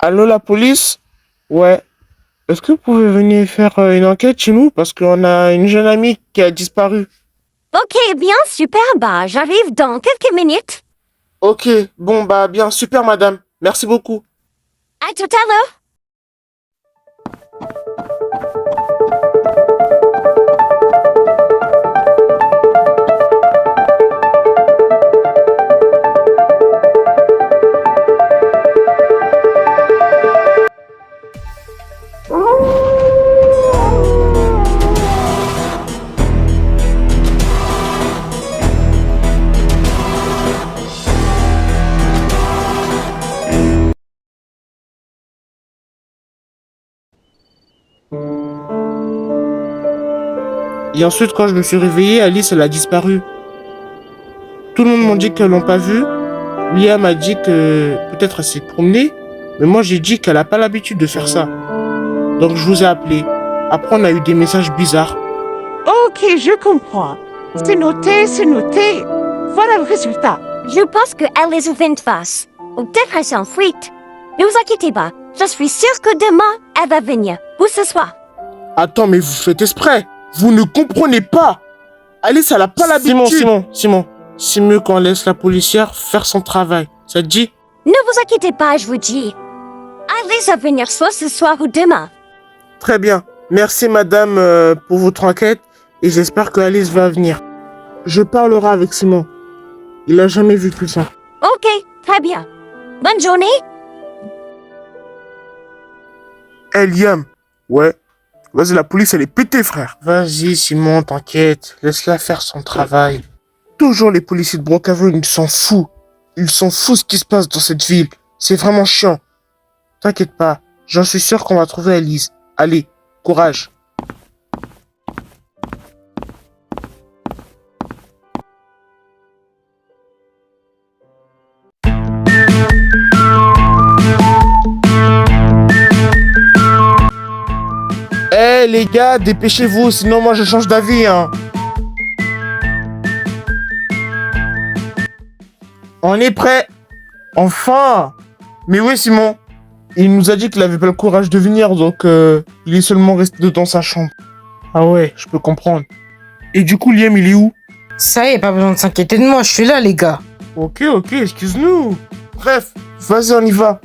Allô, la police? Ouais. Est-ce que vous pouvez venir faire une enquête chez nous? Parce qu'on a une jeune amie qui a disparu. Ok, bien, super, bah, j'arrive dans quelques minutes. Ok, bon, bah, bien, super, madame. Merci beaucoup. À tout à l'heure. Et ensuite, quand je me suis réveillé, Alice, elle a disparu. Tout le monde m'a dit qu'elle l'ont pas vue. Liam m'a dit que peut-être elle s'est promenée. Mais moi, j'ai dit qu'elle a pas l'habitude de faire ça. Donc, je vous ai appelé. Après, on a eu des messages bizarres. Ok, je comprends. C'est noté, c'est noté. Voilà le résultat. Je pense qu'elle est au face. Ou peut-être elle s'est en fuite. Ne vous inquiétez pas, je suis sûre que demain, elle va venir. Où ce soit. Attends, mais vous faites exprès. Vous ne comprenez pas. Alice, elle a pas l'habitude. Simon. C'est mieux qu'on laisse la policière faire son travail. Ça te dit? Ne vous inquiétez pas, je vous dis. Alice va venir soit ce soir ou demain. Très bien. Merci, madame, pour votre enquête. Et j'espère que Alice va venir. Je parlerai avec Simon. Il a jamais vu tout ça. Ok, très bien. Bonne journée. Eh, Liam. Ouais. Vas-y, la police, elle est pétée, frère. Vas-y, Simon, t'inquiète. Laisse-la faire son travail. Toujours les policiers de Brookhaven, ils s'en foutent. Ils s'en foutent ce qui se passe dans cette ville. C'est vraiment chiant. T'inquiète pas. J'en suis sûr qu'on va trouver Alice. Allez, courage. Eh les gars, dépêchez-vous, sinon moi je change d'avis, hein. On est prêt. Enfin. Mais oui, Simon. Il nous a dit qu'il avait pas le courage de venir, donc il est seulement resté dans sa chambre. Ah ouais, je peux comprendre. Et du coup, Liam, il est où? Ça y est, pas besoin de s'inquiéter de moi, je suis là, les gars. Ok, excuse-nous. Bref, vas-y, on y va.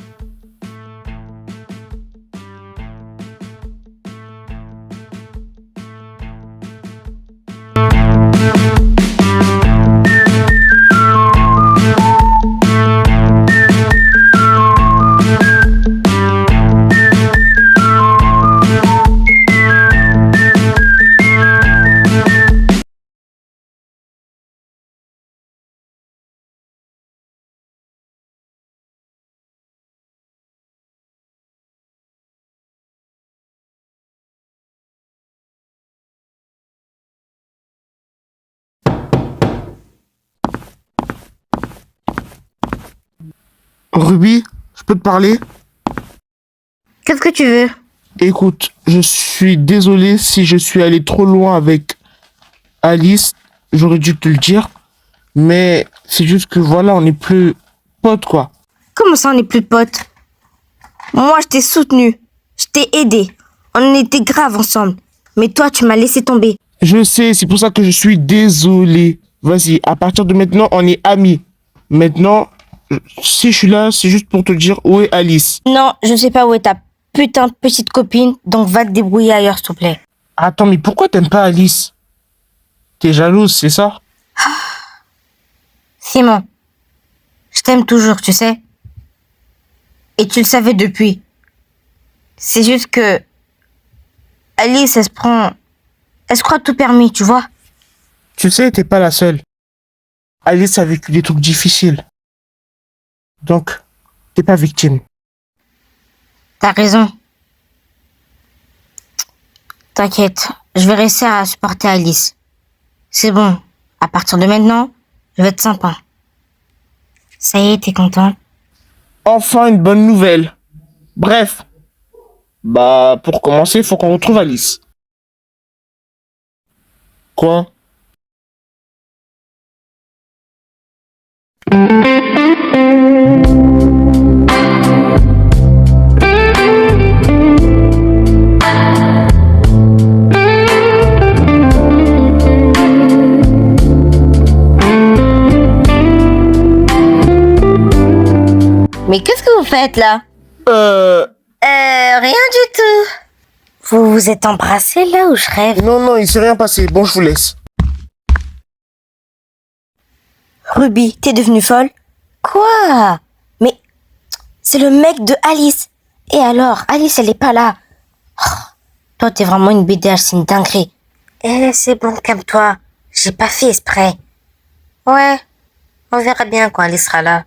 Ruby, je peux te parler? Qu'est-ce que tu veux? Écoute, je suis désolé si je suis allé trop loin avec Alice. J'aurais dû te le dire. Mais c'est juste que voilà, on n'est plus potes, quoi. Comment ça, on n'est plus potes? Moi, je t'ai soutenu, je t'ai aidé. On était grave ensemble. Mais toi, tu m'as laissé tomber. Je sais, c'est pour ça que je suis désolé. Vas-y, à partir de maintenant, on est amis. Maintenant, si je suis là, c'est juste pour te dire où est Alice. Non, je sais pas où est ta putain de petite copine, donc va te débrouiller ailleurs, s'il te plaît. Attends, mais pourquoi t'aimes pas Alice? T'es jalouse, c'est ça? Simon, je t'aime toujours, tu sais. Et tu le savais depuis. C'est juste que Alice, elle se croit tout permis, tu vois. Tu sais, t'es pas la seule. Alice a vécu des trucs difficiles. Donc, t'es pas victime. T'as raison. T'inquiète, je vais rester à supporter Alice. C'est bon, à partir de maintenant, je vais être sympa. Ça y est, t'es content? Enfin, une bonne nouvelle. Bref. Bah, pour commencer, il faut qu'on retrouve Alice. Quoi? faites là? Rien du tout. Vous vous êtes embrassés là ou je rêve? Non, non, il s'est rien passé. Bon, je vous laisse. Ruby, t'es devenue folle? Quoi? Mais c'est le mec de Alice. Et alors, Alice, elle est pas là. Oh, toi, t'es vraiment une BDH, c'est une dinguerie. Eh, c'est bon, calme-toi. J'ai pas fait exprès. Ouais, on verra bien quand Alice sera là.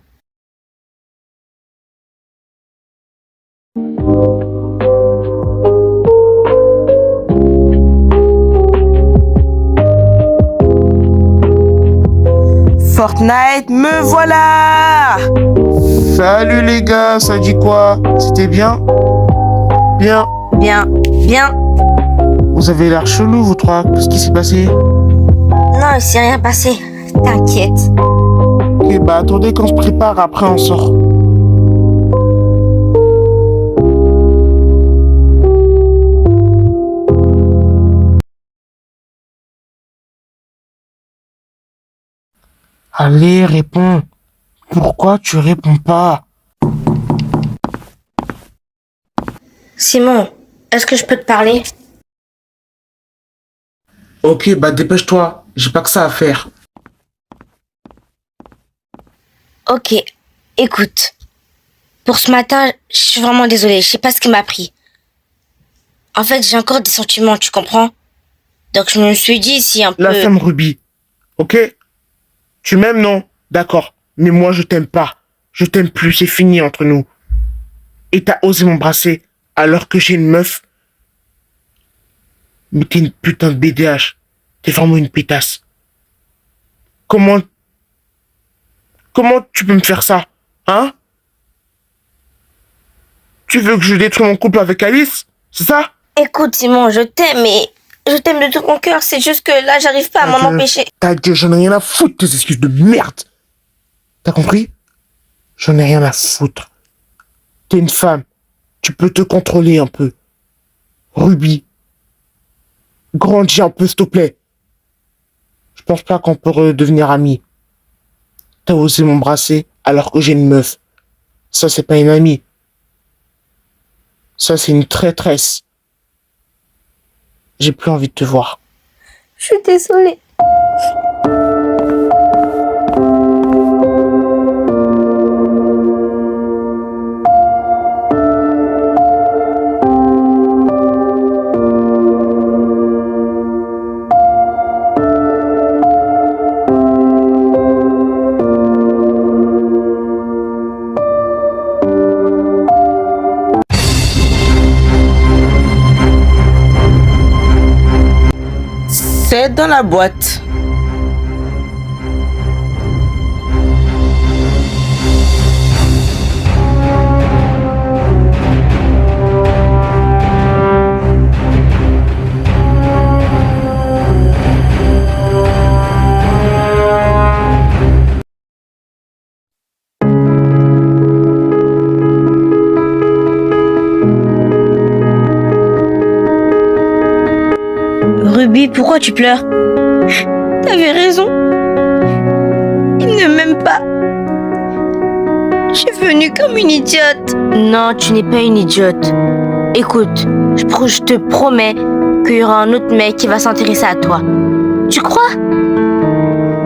Fortnite, me voilà! Salut les gars, ça dit quoi? C'était bien? Bien. Bien, bien. Vous avez l'air chelou, vous trois. Qu'est-ce qui s'est passé? Non, il s'est rien passé. T'inquiète. Ok, bah attendez qu'on se prépare, après on sort. Allez, réponds. Pourquoi tu réponds pas? Simon, est-ce que je peux te parler? Ok, bah dépêche-toi. J'ai pas que ça à faire. Ok, écoute. Pour ce matin, je suis vraiment désolée. Je sais pas ce qui m'a pris. En fait, j'ai encore des sentiments, tu comprends? Donc je me suis dit si un peu... La femme Ruby. Ok? Tu m'aimes, non? D'accord. Mais moi, je t'aime pas. Je t'aime plus, c'est fini entre nous. Et t'as osé m'embrasser alors que j'ai une meuf. Mais t'es une putain de BDH. T'es vraiment une pétasse. Comment tu peux me faire ça? Hein? Tu veux que je détruise mon couple avec Alice? C'est ça? Écoute Simon, je t'aime, mais je t'aime de tout mon cœur. C'est juste que là, j'arrive pas à m'en empêcher. Ta gueule, j'en ai rien à foutre de tes excuses de merde. T'as compris? J'en ai rien à foutre. T'es une femme. Tu peux te contrôler un peu. Ruby. Grandis un peu, s'il te plaît. Je pense pas qu'on peut redevenir amis. T'as osé m'embrasser alors que j'ai une meuf. Ça, c'est pas une amie. Ça, c'est une traîtresse. J'ai plus envie de te voir. Je suis désolée. C'est dans la boîte. Ruby, pourquoi tu pleures? T'avais raison. Il ne m'aime pas. Je suis venue comme une idiote. Non, tu n'es pas une idiote. Écoute, je te promets qu'il y aura un autre mec qui va s'intéresser à toi. Tu crois?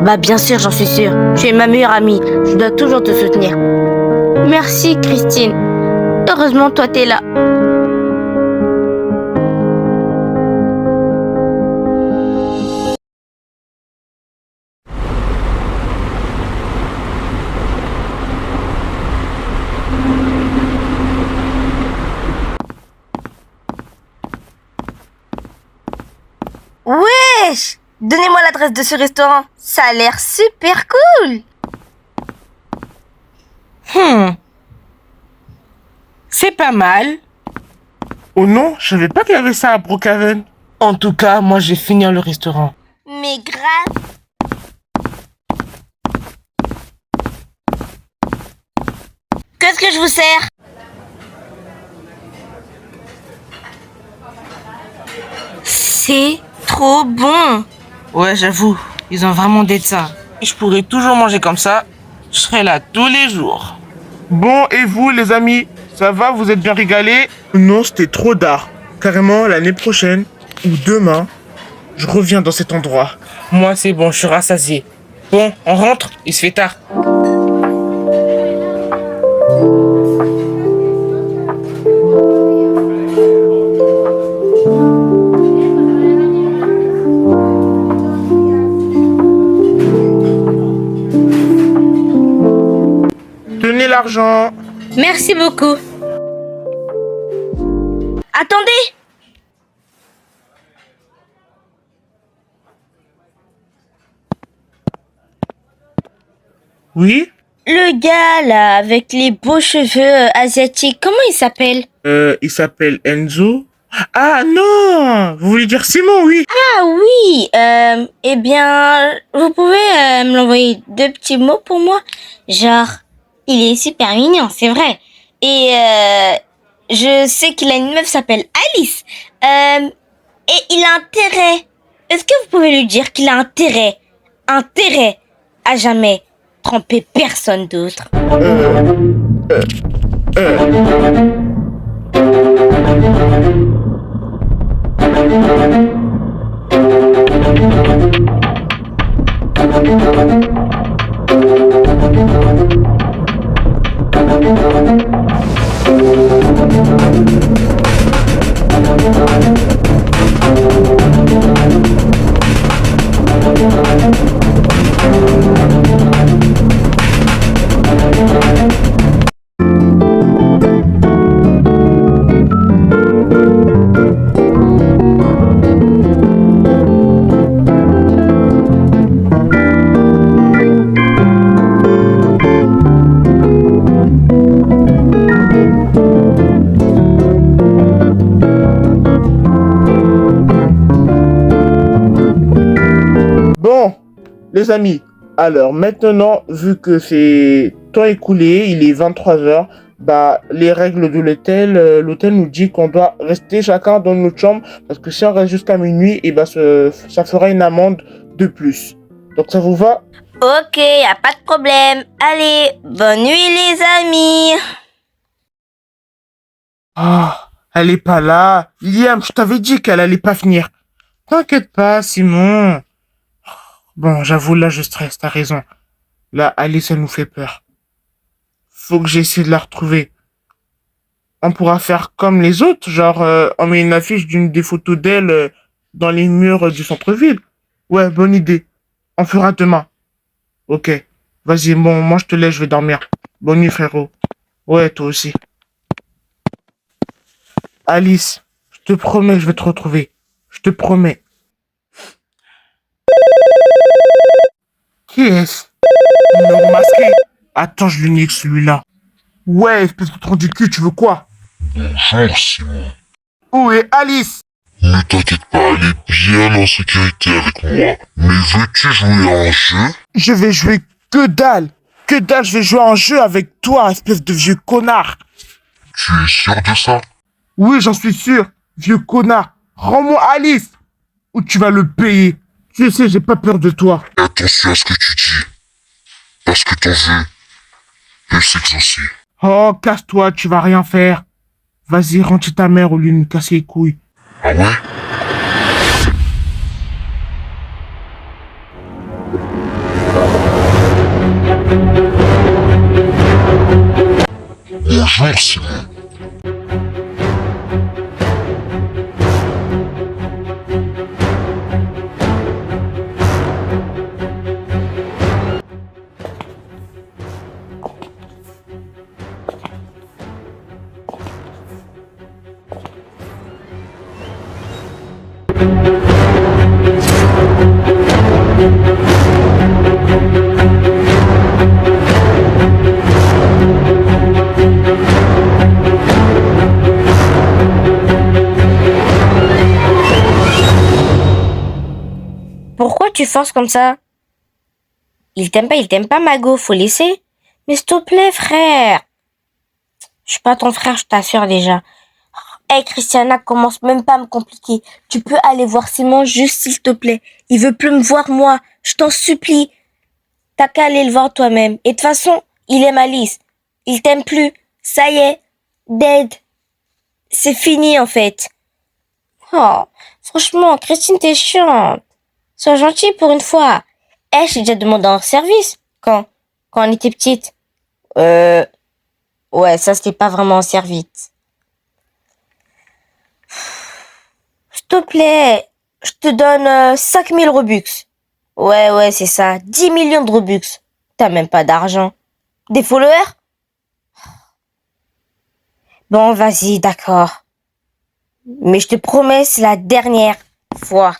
Bah bien sûr, j'en suis sûre. Tu es ma meilleure amie. Je dois toujours te soutenir. Merci, Christine. Heureusement, toi, t'es là. Wesh! Donnez-moi l'adresse de ce restaurant. Ça a l'air super cool. C'est pas mal. Oh non, je savais pas qu'il y avait ça à Brookhaven. En tout cas, moi, j'ai fini le restaurant. Mais grave. Qu'est-ce que je vous sers? C'est trop bon. Ouais, j'avoue, ils ont vraiment des seins. Et je pourrais toujours manger comme ça. Je serai là tous les jours. Bon, et vous, les amis? Ça va? Vous êtes bien régalés? Non, c'était trop tard. Carrément, l'année prochaine, ou demain, je reviens dans cet endroit. Moi, c'est bon, je suis rassasié. Bon, on rentre, il se fait tard. Tenez l'argent. Merci beaucoup. Attendez! Oui? Le gars là, avec les beaux cheveux asiatiques, comment il s'appelle? Il s'appelle Enzo. Ah non! Vous voulez dire Simon, oui? Ah oui, eh bien, vous pouvez me l'envoyer 2 petits mots pour moi? Genre, il est super mignon, c'est vrai. Et je sais qu'il a une meuf qui s'appelle Alice. Et il a intérêt. Est-ce que vous pouvez lui dire qu'il a intérêt à jamais tromper personne d'autre? Bon, les amis, alors maintenant, vu que c'est temps écoulé, il est 23h, bah les règles de l'hôtel nous dit qu'on doit rester chacun dans notre chambre parce que si on reste jusqu'à minuit, et bah ça fera une amende de plus. Donc ça vous va? Ok, y a pas de problème. Allez, bonne nuit les amis. Ah, elle est pas là. Liam, je t'avais dit qu'elle allait pas venir. T'inquiète pas, Simon. Bon, j'avoue, là, je stresse, t'as raison. Là, Alice, elle nous fait peur. Faut que j'essaie de la retrouver. On pourra faire comme les autres, genre, on met une affiche des photos d'elle dans les murs du centre-ville. Ouais, bonne idée. On fera demain. Ok. Vas-y, bon, moi, je te laisse, je vais dormir. Bonne nuit, frérot. Ouais, toi aussi. Alice, je te promets, je vais te retrouver. Je te promets. Qui est-ce? Numéro masqué. Attends, je lui nique celui-là. Ouais, espèce de trou du cul, tu veux quoi? Bonjour Simon. Où est Alice? Ne t'inquiète pas, elle est bien en sécurité avec moi. Mais veux-tu jouer à un jeu? Je vais jouer que dalle. Que dalle, je vais jouer à un jeu avec toi, espèce de vieux connard. Tu es sûr de ça? Oui, j'en suis sûr. Vieux connard. Rends-moi Alice. Ou tu vas le payer. Tu sais, j'ai pas peur de toi. Attention à ce que tu dis. Parce que ton jeu peut s'exaucer. Oh, casse-toi, tu vas rien faire. Vas-y, rentre chez ta mère au lieu de me casser les couilles. Ah ouais? Bonjour Simon. Pourquoi tu forces comme ça? Il t'aime pas, Mago, faut laisser. Mais s'il te plaît, frère. Je suis pas ton frère, je t'assure déjà. Hey, Christiana, commence même pas à me compliquer. Tu peux aller voir Simon juste s'il te plaît. Il veut plus me voir moi. Je t'en supplie. T'as qu'à aller le voir toi-même. Et de toute façon, il aime Alice. Il t'aime plus. Ça y est. Dead. C'est fini, en fait. Oh, franchement, Christine, t'es chiante. Sois gentille pour une fois. J'ai déjà demandé un service. Quand on était petite. Ouais, ça, c'était pas vraiment un service. S'il te plaît, je te donne 5000 Robux. Ouais, c'est ça. 10 millions de Robux. T'as même pas d'argent. Des followers? Bon, vas-y, d'accord. Mais je te promets, c'est la dernière fois.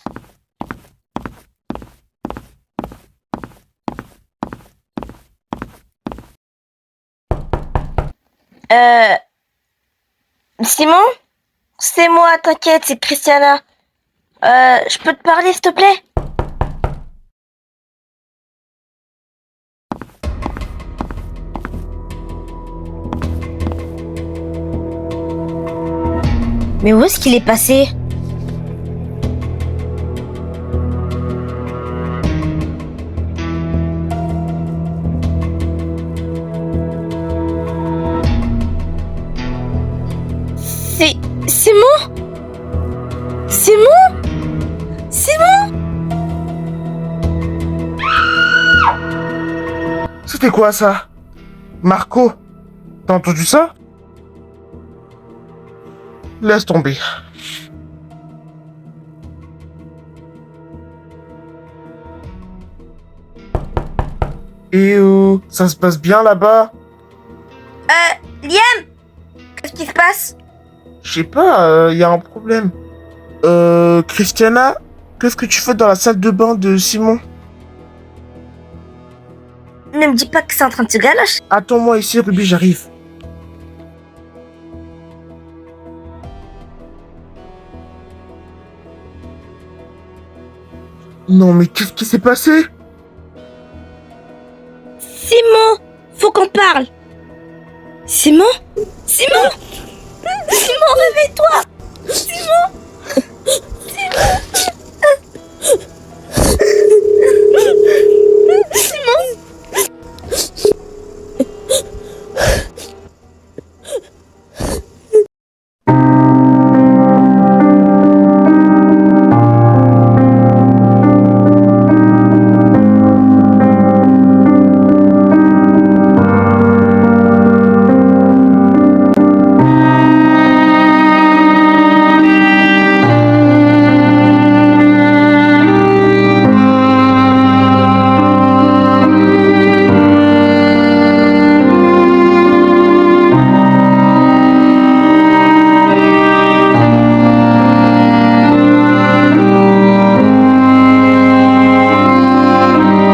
Simon? C'est moi, t'inquiète, c'est Christiana. Je peux te parler, s'il te plaît? Mais où est-ce qu'il est passé? Simon? Simon? Simon? C'était quoi ça? Marco, t'as entendu ça? Laisse tomber. Et ça se passe bien là-bas? Liam? Qu'est-ce qui se passe? Je sais pas, y a un problème. Christiana, qu'est-ce que tu fais dans la salle de bain de Simon? Ne me dis pas que c'est en train de se galocher. Attends-moi ici, Ruby, j'arrive. Non, mais qu'est-ce qui s'est passé? Simon, faut qu'on parle. Simon? Simon? Simon, réveille-toi! Simon! Simon!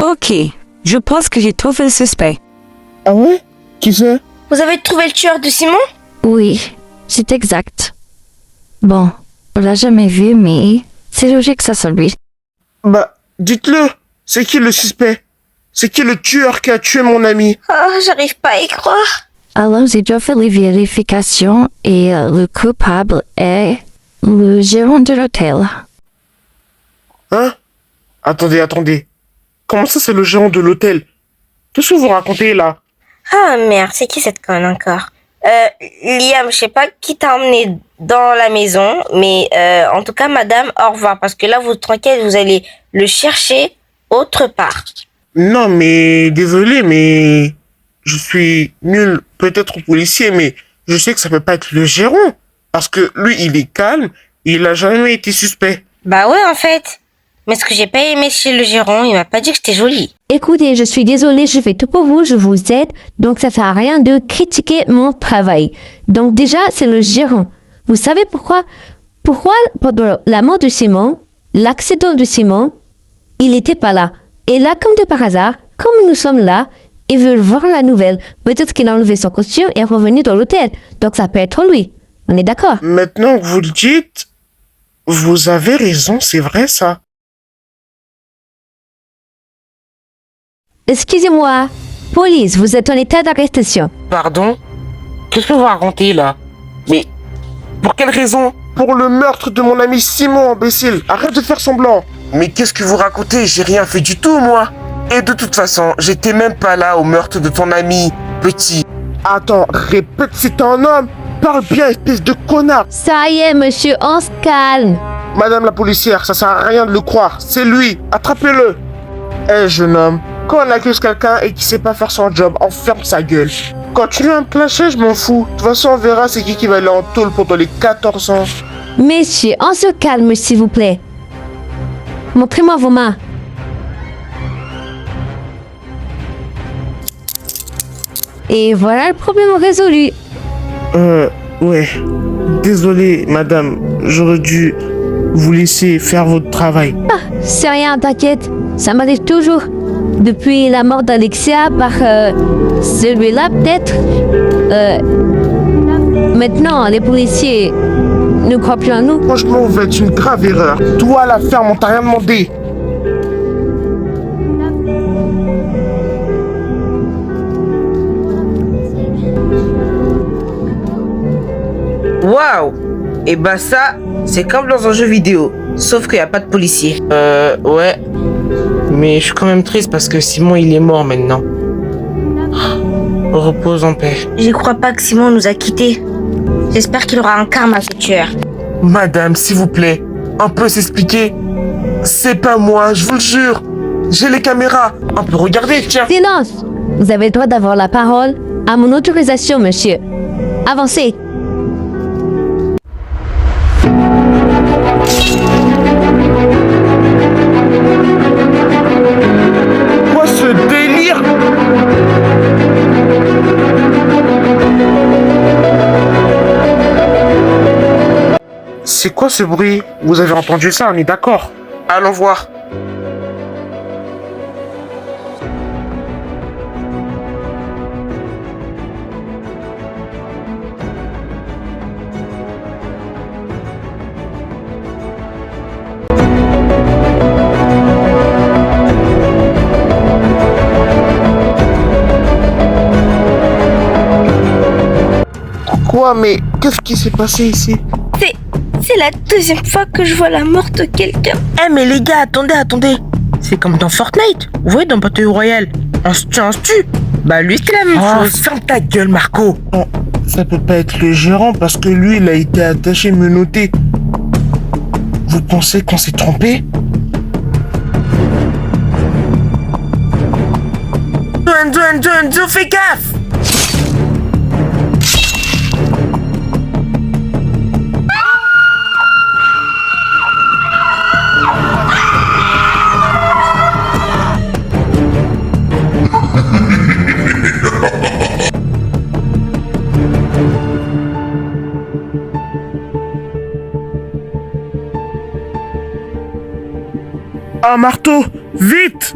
Ok, je pense que j'ai trouvé le suspect. Ah ouais? Qui c'est? Vous avez trouvé le tueur de Simon? Oui, c'est exact. Bon, on l'a jamais vu, mais c'est logique que ça soit lui. Bah, dites-le. C'est qui le suspect? C'est qui le tueur qui a tué mon ami? Oh, j'arrive pas à y croire. Alors, j'ai déjà fait les vérifications et le coupable est le gérant de l'hôtel. Hein? Attendez. Comment ça, c'est le gérant de l'hôtel? Qu'est-ce que vous racontez, là? Ah merde, c'est qui cette conne encore? Liam, je sais pas qui t'a emmené dans la maison, mais en tout cas, madame, au revoir, parce que là, vous tranquille, vous allez le chercher autre part. Non, mais désolé, mais je suis nul, peut-être policier, mais je sais que ça peut pas être le gérant. Parce que lui, il est calme, il a jamais été suspect. Bah ouais, en fait. Mais ce que j'ai pas aimé chez le gérant, il m'a pas dit que j'étais jolie. Écoutez, je suis désolée, je fais tout pour vous, je vous aide, donc ça sert à rien de critiquer mon travail. Donc déjà, c'est le gérant. Vous savez pourquoi? Pourquoi pendant la mort de Simon, l'accident de Simon, il était pas là. Et là, comme de par hasard, comme nous sommes là, il veut voir la nouvelle. Peut-être qu'il a enlevé son costume et est revenu dans l'hôtel. Donc ça peut être lui. On est d'accord? Maintenant que vous le dites, vous avez raison, c'est vrai ça. Excusez-moi. Police, vous êtes en état d'arrestation. Pardon? Qu'est-ce que vous racontez là? Mais pour quelle raison? Pour le meurtre de mon ami Simon, imbécile. Arrête de faire semblant. Mais qu'est-ce que vous racontez? J'ai rien fait du tout, moi. Et de toute façon, j'étais même pas là au meurtre de ton ami, petit. Attends, répète, c'est un homme. Parle bien, espèce de connard. Ça y est, monsieur, on se calme. Madame la policière, ça sert à rien de le croire. C'est lui. Attrapez-le. Eh, jeune homme, quand on accuse quelqu'un et qu'il sait pas faire son job, on ferme sa gueule. Continue à me clasher, je m'en fous. De toute façon, on verra c'est qui va aller en tôle pendant les 14 ans. Messieurs, on se calme, s'il vous plaît. Montrez-moi vos mains. Et voilà le problème résolu. Ouais. Désolé, madame. J'aurais dû vous laisser faire votre travail. C'est rien, t'inquiète. Ça m'arrive toujours. Depuis la mort d'Alexia par celui-là, peut-être. Maintenant, les policiers ne croient plus en nous. Franchement, vous faites une grave erreur. Toi, la ferme, on t'a rien demandé. Waouh! Et bah ça, c'est comme dans un jeu vidéo, sauf qu'il n'y a pas de policier. Ouais. Mais je suis quand même triste parce que Simon, il est mort maintenant. Repose en paix. Je crois pas que Simon nous a quittés. J'espère qu'il aura un karma, ce tueur. Madame, s'il vous plaît, on peut s'expliquer? C'est pas moi, je vous le jure. J'ai les caméras. On peut regarder, tiens. Silence! Vous avez le droit d'avoir la parole à mon autorisation, monsieur. Avancez. Quoi ce délire? C'est quoi ce bruit? Vous avez entendu ça, on est d'accord? Allons voir. Quoi, mais qu'est-ce qui s'est passé ici? C'est la deuxième fois que je vois la mort de quelqu'un. Eh mais les gars, attendez. C'est comme dans Fortnite. Vous voyez dans Battle Royale, on se tue, on se tue. Bah lui c'est la même chose. Ferme ta gueule, Marco. Non, ça peut pas être le gérant parce que lui, il a été attaché, menotté. Vous pensez qu'on s'est trompé? Enzo, fais gaffe! Un marteau! Vite!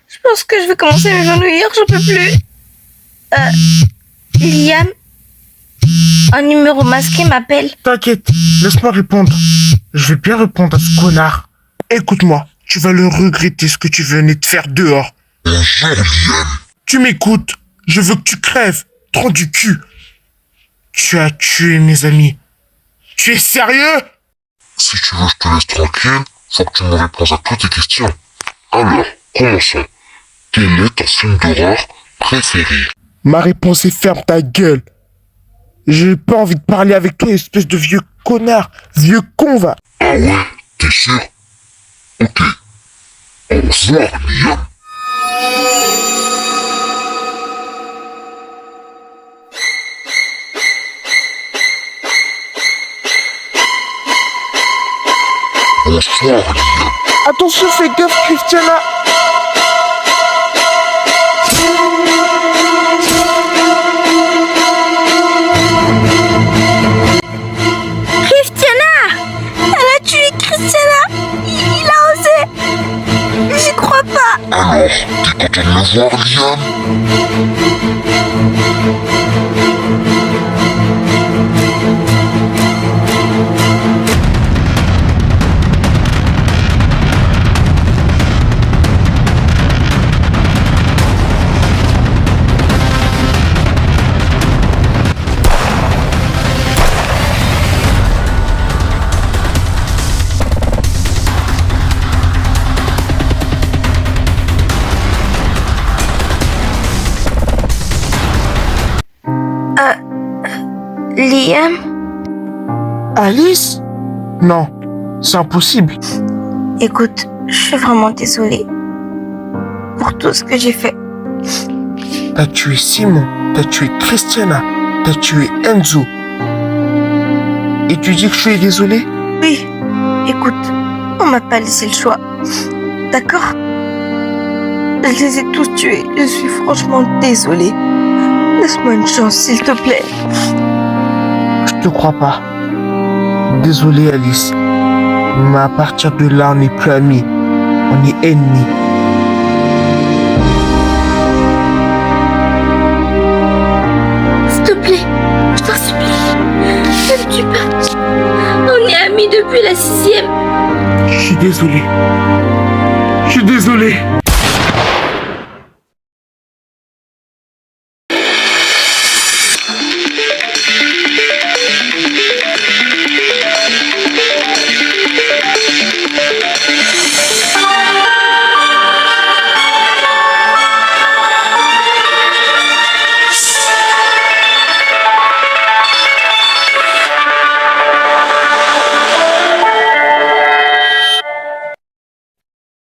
Je pense que je vais commencer à m'ennuyer, j'en peux plus. Liam, un numéro masqué m'appelle. T'inquiète, laisse-moi répondre. Je vais bien répondre à ce connard. Écoute-moi, tu vas le regretter ce que tu venais de faire dehors. Bonjour, Liam. Tu m'écoutes? Je veux que tu crèves. Trou du cul. Tu as tué mes amis. Tu es sérieux? Si tu veux, je te laisse tranquille. Faut que tu me répondes à toutes tes questions. Alors, commençons. Quel est ton film d'horreur préféré? Ma réponse est ferme ta gueule. J'ai pas envie de parler avec toi, espèce de vieux connard. Vieux con, va. Ah ouais, t'es sûr? Ok. Au revoir, Liam. Bonsoir, Liam. Attention, fais gaffe, Christiana. Christiana! Elle a tué Christiana! Il a osé! J'y crois pas! Alors, t'es content de me voir, Liam? Liam, Alice? Non, c'est impossible. écoute, je suis vraiment désolée pour tout ce que j'ai fait. T'as tué Simon, t'as tué Christiana, t'as tué Enzo. Et tu dis que je suis désolé? Oui, écoute, on m'a pas laissé le choix. D'accord? Je les ai tous tués. Je suis franchement désolée. Laisse-moi une chance, s'il te plaît. Je te crois pas. Désolé Alice. Mais à partir de là, on n'est plus amis. On est ennemis. S'il te plaît, je t'en supplie. Ne me tue pas. On est amis depuis la 6e. Je suis désolé. Je suis désolé.